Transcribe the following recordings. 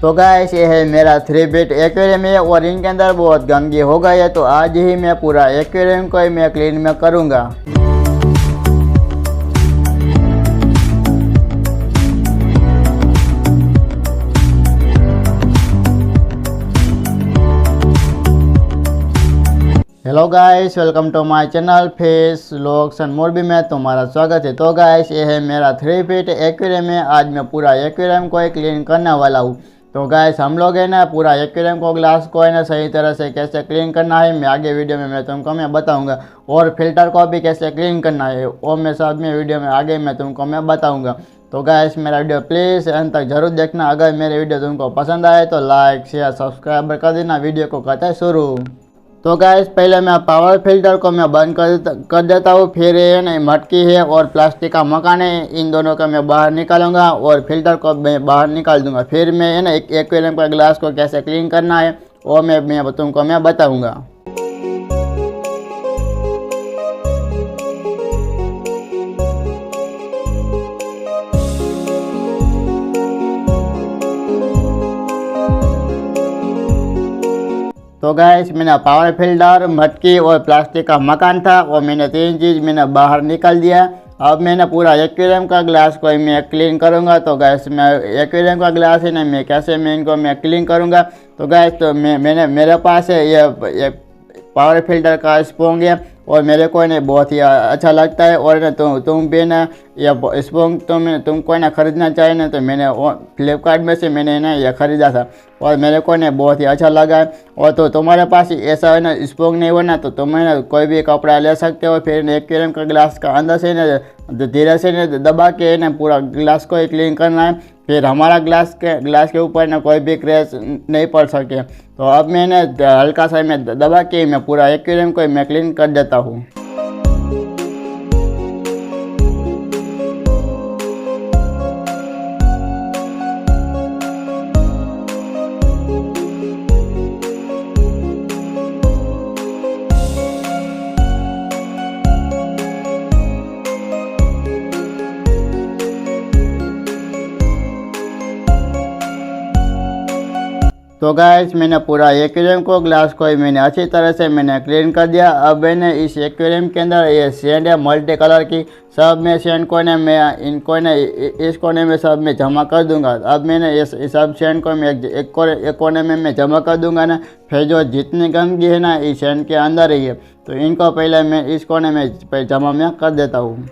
तो गाइस ये है मेरा 3 फीट एक्वेरियम है और इनके अंदर बहुत गंदगी हो गई है, तो आज ही मैं पूरा एक्वेरियम को मैं क्लीन में करूँगा। Hello guys, welcome to my channel fish vlogs and more भी में तुम्हारा स्वागत है। तो गाइस ये है मेरा 3 फीट एक्वेरियम है। आज मैं पूरा एक्वेरियम को क्लीन करने वाला हूँ। तो गाइस हम लोग है ना पूरा एक्वेरियम को ग्लास को है ना सही तरह से कैसे क्लीन करना है मैं आगे वीडियो में मैं तुमको मैं बताऊंगा, और फिल्टर को भी कैसे क्लीन करना है वो मैं सब में वीडियो में आगे मैं तुमको मैं बताऊंगा। तो गाइस मेरा वीडियो प्लीज़ अंत तक जरूर देखना। अगर मेरे वीडियो तुमको पसंद आए तो लाइक शेयर सब्सक्राइब कर देना। वीडियो को करते हैं शुरू। तो गाइस पहले मैं पावर फिल्टर को मैं बंद कर देता हूँ। फिर ये ना मटकी है और प्लास्टिक का मकान है, इन दोनों का मैं बाहर निकालूंगा और फिल्टर को मैं बाहर निकाल दूंगा। फिर मैं है ना एक एक्वेरियम का ग्लास को कैसे क्लीन करना है वो मैं तुमको मैं बताऊंगा। तो गाइस मैंने पावर फिल्टर, मटकी और प्लास्टिक का मकान था और मैंने 3 चीज़ मैंने बाहर निकाल दिया। अब मैंने पूरा एक्वेरियम का ग्लास को मैं क्लीन करूंगा। तो गैस मैं एक्वेरियम का ग्लास है ना मैं कैसे मैं इनको मैं क्लीन करूंगा। तो गैस तो मेरे पास है ये पावर फिल्टर का स्पॉन्ज है और मेरे को ना बहुत ही अच्छा लगता है। और ना तुम भी ना ये स्पॉन्ज तुमको ना ख़रीदना चाहिए ना, तो मैंने फ्लिपकार्ट में से मैंने ना ये ख़रीदा था और मेरे को ना बहुत ही अच्छा लगा है। और तो तुम्हारे पास ऐसा है ना स्पॉन्ज नहीं हो ना तो तुम ना कोई भी कपड़ा ले सकते हो। फिर एक्वेरियम का ग्लास का अंदर से ना धीरे से ना दबा के ना पूरा ग्लास को क्लीन करना है। फिर हमारा ग्लास के ऊपर ना कोई भी क्रैच नहीं पड़ सके। तो अब मैंने हल्का सा मैं दबा के मैं पूरा एक्वेरियम को मैं क्लीन कर देता हूँ। तो गाइस मैंने पूरा एक्वेरियम को ग्लास को मैंने अच्छी तरह से मैंने क्लीन कर दिया। अब मैंने इस एक्वेरियम के अंदर ये सैंड है मल्टी कलर की, सब में सैंड को ने मैं इनको ने इस कोने में सब में जमा कर दूंगा। अब मैंने इस सब सैंड को मैं एक कोने में मैं जमा कर दूंगा ना। फिर जो जितनी गंदगी है ना इस सैंड के अंदर ही है, तो इनको पहले मैं इस कोने में जमा मैं कर देता हूँ।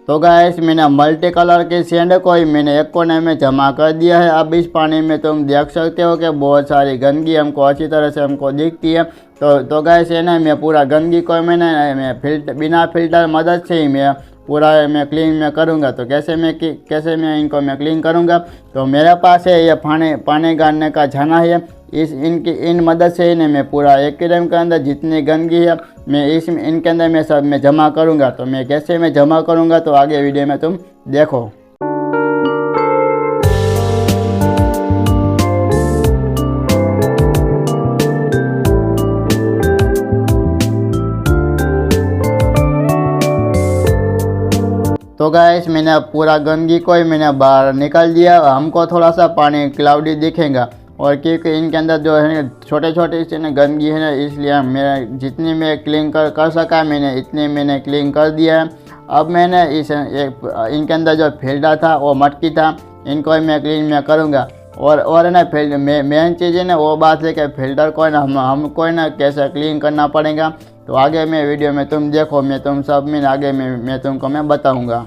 तो गाइस मैंने मल्टी कलर के सैंड को मैंने एक कोने में जमा कर दिया है। अब इस पानी में तुम देख सकते हो कि बहुत सारी गंदगी हमको अच्छी तरह से हमको दिखती है। तो गाइस है ना मैं पूरा गंदगी को मैं बिना फिल्टर मदद से ही मैं पूरा मैं क्लीन में करूँगा। तो कैसे मैं इनको मैं क्लीन करूँगा, तो मेरे पास है ये पानी गाड़ने का छाना है। इन मदद से ही मैं पूरा एक्वेरियम के अंदर जितनी गंदगी है मैं इनके अंदर मैं सब में जमा करूँगा। तो मैं कैसे मैं जमा करूँगा तो आगे वीडियो में तुम देखो। तो गाइस मैंने पूरा गंदगी को ही मैंने बाहर निकाल दिया। हमको थोड़ा सा पानी क्लाउडी दिखेगा और क्योंकि इनके अंदर जो है छोटे छोटे से ना गंदगी है ना, इसलिए मैं जितनी मैं क्लीन कर सका मैंने इतनी मैंने क्लीन कर दिया है। अब मैंने इनके अंदर जो फिल्टर था वो मटकी था, इनको मैं क्लीन मैं करूँगा। और ना मेन चीज़ है ना वो बात है कि फिल्टर को ना हमको ना कैसे क्लीन करना पड़ेगा। तो आगे मैं वीडियो में तुम देखो, मैं तुम सब में आगे मैं तुमको मैं बताऊँगा।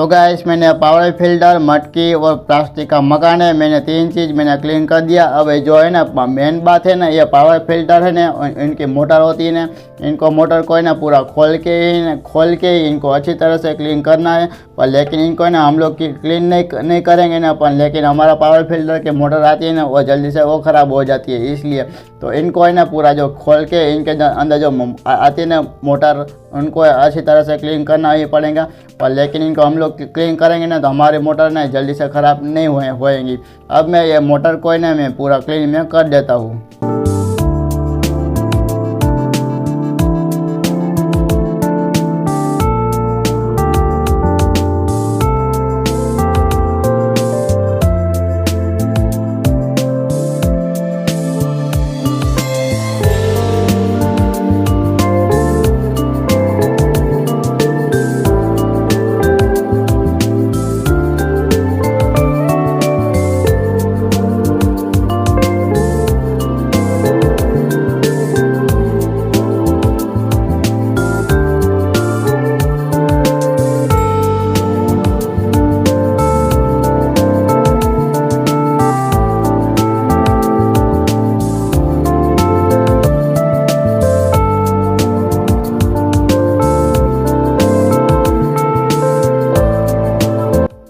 तो गाइस मैंने पावर फिल्टर, मटकी और प्लास्टिक का मकान है, मैंने 3 चीज़ मैंने क्लीन कर दिया। अब जो है ना मेन बात है ना, ये पावर फिल्टर है ना, इनकी मोटर होती है ना, इनको मोटर को है ना पूरा खोल के ही इनको अच्छी तरह से क्लीन करना है। पर लेकिन इनको है ना हम लोग क्लीन नहीं करेंगे ना अपन, लेकिन हमारा पावर फिल्टर की मोटर आती है ना वो जल्दी से वो ख़राब हो जाती है, इसलिए तो इनको है ना पूरा जो खोल के इनके अंदर जो आती है ना मोटर, उनको अच्छी तरह से क्लीन करना ही पड़ेगा। पर लेकिन इनको हम लोग क्लीन करेंगे ना तो हमारी मोटर ना जल्दी से ख़राब नहीं होएंगी। अब मैं ये मोटर को ना मैं पूरा क्लीन में कर देता हूँ।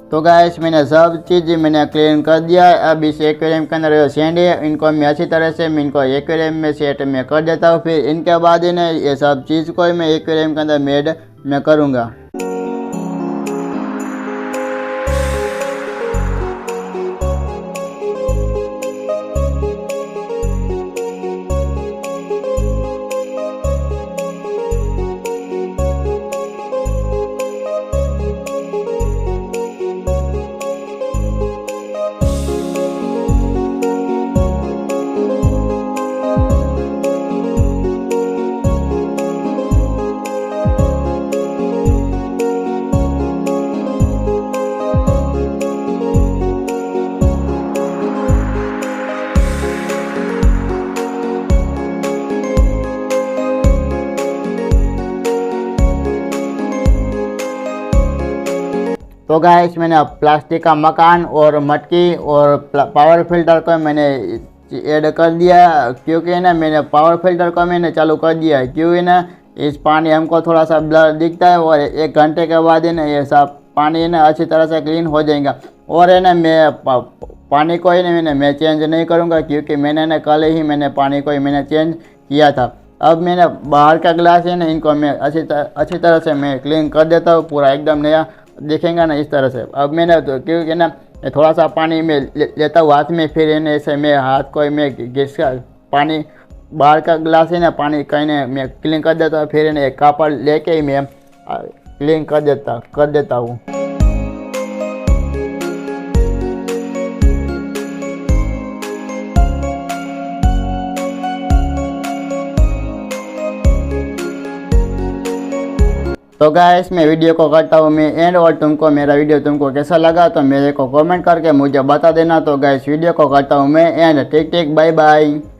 तो गाइस मैंने सब चीज़ मैंने क्लीन कर दिया है। अब इस एक्वेरियम के अंदर जो सैंड है इनको मैं अच्छी तरह से इनको एक्वेरियम में सेट में कर देता हूँ। फिर इनके बाद ना ये सब चीज़ को मैं एक्वेरियम के अंदर मेड मैं करूँगा। तो गाइस मैंने प्लास्टिक का मकान और मटकी और पावर फिल्टर को मैंने ऐड कर दिया, क्योंकि ना मैंने पावर फिल्टर को मैंने चालू कर दिया है, क्योंकि ना इस पानी हमको थोड़ा सा ब्लर दिखता है और 1 घंटे के बाद है ना ये सब पानी है ना अच्छी तरह से क्लीन हो जाएगा। और है ना मैं पानी को ही ना मैं चेंज नहीं करूँगा, क्योंकि मैंने ना कल ही मैंने पानी को ही मैंने चेंज किया था। अब मैंने बाहर का ग्लास है ना इनको मैं अच्छी तरह से मैं क्लीन कर देता हूँ, पूरा एकदम नया दिखेगा ना इस तरह से। अब मैंने तो क्योंकि ना थोड़ा सा पानी में लेता हूँ हाथ में, फिर है ऐसे मैं हाथ को मैं गैस का पानी बाहर का ग्लास है ना पानी कहीं ना मैं क्लीन कर देता हूँ, फिर एक कापड़ लेके ही मैं क्लीन कर देता हूँ। तो गाइस मैं वीडियो को करता हूँ मैं एंड, और तुमको मेरा वीडियो तुमको कैसा लगा तो मेरे को कमेंट करके मुझे बता देना। तो गाइस वीडियो को करता हूँ मैं एंड। ठीक बाय बाय।